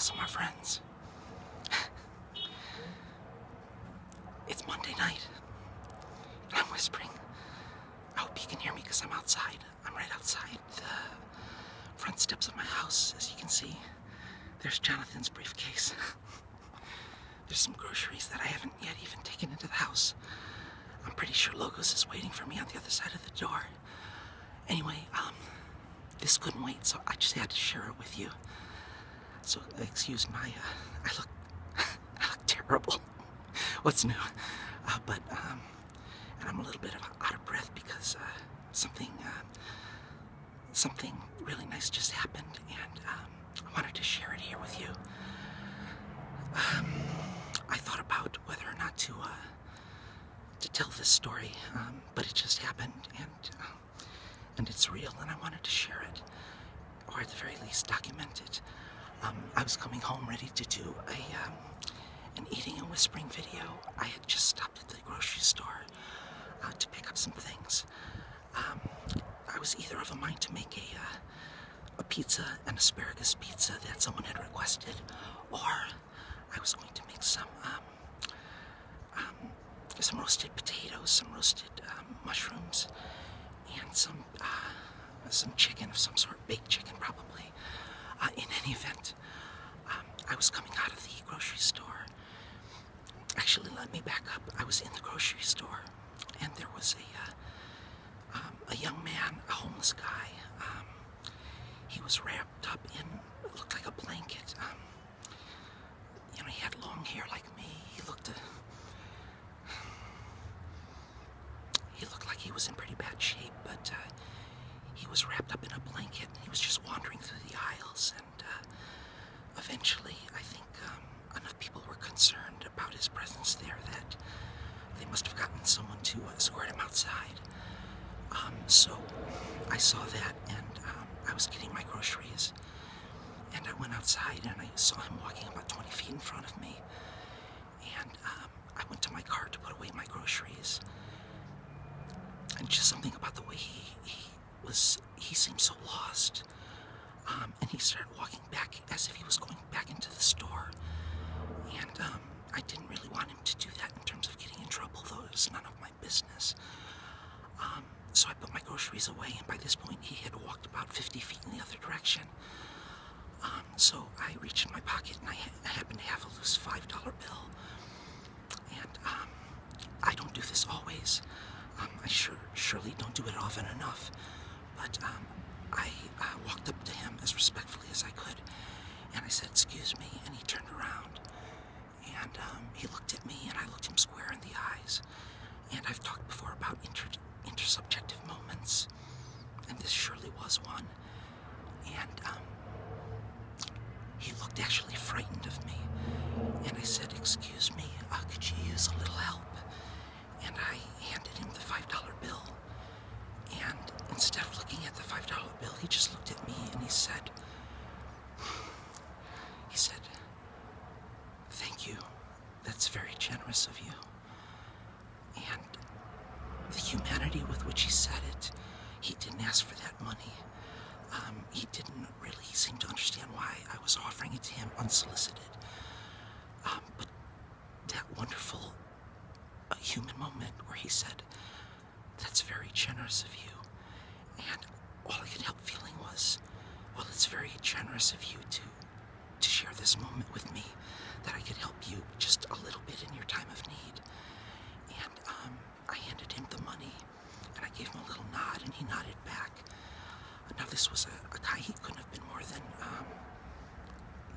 So my friends, it's Monday night, and I'm whispering. I hope you can hear me because I'm outside. I'm right outside the front steps of my house. As you can see, there's Jonathan's briefcase. There's some groceries that I haven't yet even taken into the house. I'm pretty sure Logos is waiting for me on the other side of the door. Anyway, this couldn't wait, so I just had to share it with you. So excuse my, I look terrible. What's new? And I'm a little bit out of breath because something really nice just happened, and I wanted to share it here with you. I thought about whether or not to tell this story, but it just happened, and it's real, and I wanted to share it, or at the very least document it. I was coming home ready to do an eating and whispering video. I had just stopped at the grocery store to pick up some things. I was either of a mind to make a pizza, an asparagus pizza that someone had requested, or I was going to make some roasted potatoes, some roasted mushrooms, and some chicken of some sort, baked chicken probably. In any event, I was coming out of the grocery store. Actually, let me back up. I was in the grocery store, and there was a young man, a homeless guy. He was wrapped up in, it looked like a blanket. You know, he had long hair like me. He looked like he was in pretty bad shape, but he was wrapped up in a blanket, and he was just wandering through the aisles, and eventually, I think enough people were concerned about his presence there that they must have gotten someone to escort him outside. So I saw that, and I was getting my groceries, and I went outside, and I saw him walking about 20 feet in front of me, and I went to my car to put away my groceries, and just something about the way he seemed so lost, and he started walking back as if he was going back into the store, and I didn't really want him to do that in terms of getting in trouble, though it was none of my business. So I put my groceries away, and by this point he had walked about 50 feet in the other direction. So I reached in my pocket, and I happened to have a loose $5 bill, and I don't do this always. I surely don't do it often enough, but I walked up to him as respectfully as I could, and I said, "Excuse me," and he turned around, and he looked at me, and I looked him square in the eyes, and I've talked before about intersubjective moments, and this surely was one, and he looked actually frightened of me, and I said, "Excuse me, could you use a little help?" And I handed him the $5 bill, and instead of looking at the $5 bill, he just looked at me, and he said, "Thank you, that's very generous of you." And the humanity with which he said it, he didn't ask for that money. He didn't really seem to understand why I was offering it to him unsolicited. But that wonderful human moment where he said, "That's very generous of you," and all I could help feeling was, well, it's very generous of you to share this moment with me, that I could help you just a little bit in your time of need. And I handed him the money, and I gave him a little nod, and he nodded back. Now this was a guy, he couldn't have been more than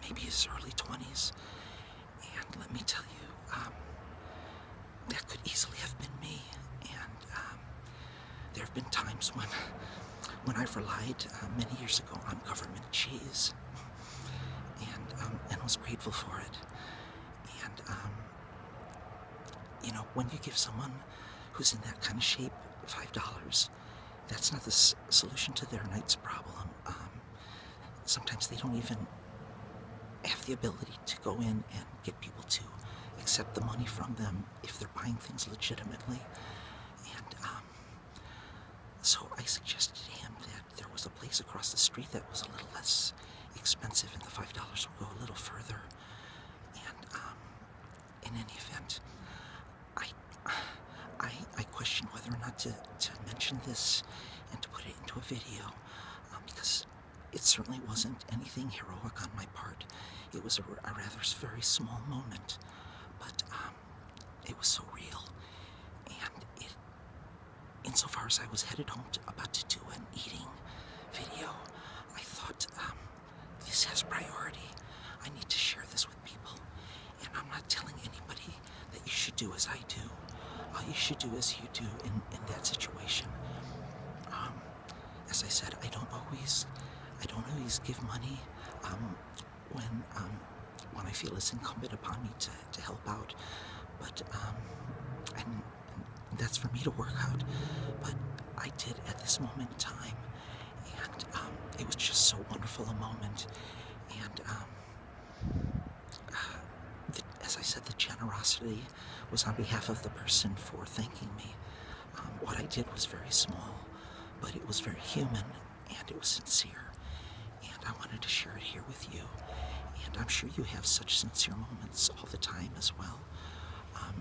maybe his early 20s, and let me tell you, that could easily have been me. And there have been times when I've relied many years ago on government cheese, and was grateful for it. And you know, when you give someone who's in that kind of shape $5, that's not the solution to their night's problem. Sometimes they don't even have the ability to go in and get people to accept the money from them if they're buying things legitimately. And so I suggested to him that there was a place across the street that was a little less expensive, and the $5 will go a little further. And in any event, I question whether or not to mention this and to put it into a video, because it certainly wasn't anything heroic on my part. It was a rather very small moment, but it was so real. And insofar as I was headed home about to do an eating video, I thought, this has priority. I need to share this with people. And I'm not telling anybody that you should do as I do. You should do as you do in that situation. As I said, I don't always give money when I feel it's incumbent upon me to help out. But and that's for me to work out. But I did at this moment in time, and it was just so wonderful a moment. And as I said, the generosity was on behalf of the person for thanking me. What I did was very small, but it was very human, and it was sincere. And I wanted to share it here with you. And I'm sure you have such sincere moments all the time as well.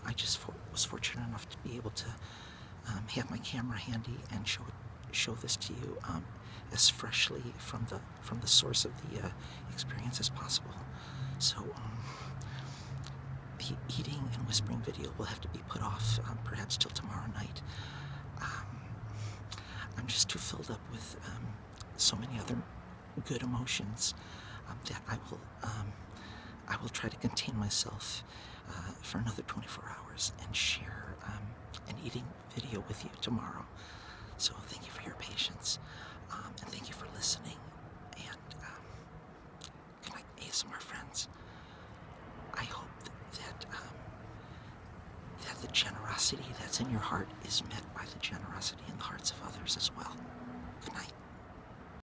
I just was fortunate enough to be able to have my camera handy and show this to you as freshly from the source of the experience as possible. So the eating and whispering video will have to be put off perhaps till tomorrow night. I'm just too filled up with so many other good emotions that I will try to contain myself for another 24 hours and share an eating video with you tomorrow. So thank you for your patience, and thank you for listening, and good night, ASMR friends. I hope that the generosity that's in your heart is met by the generosity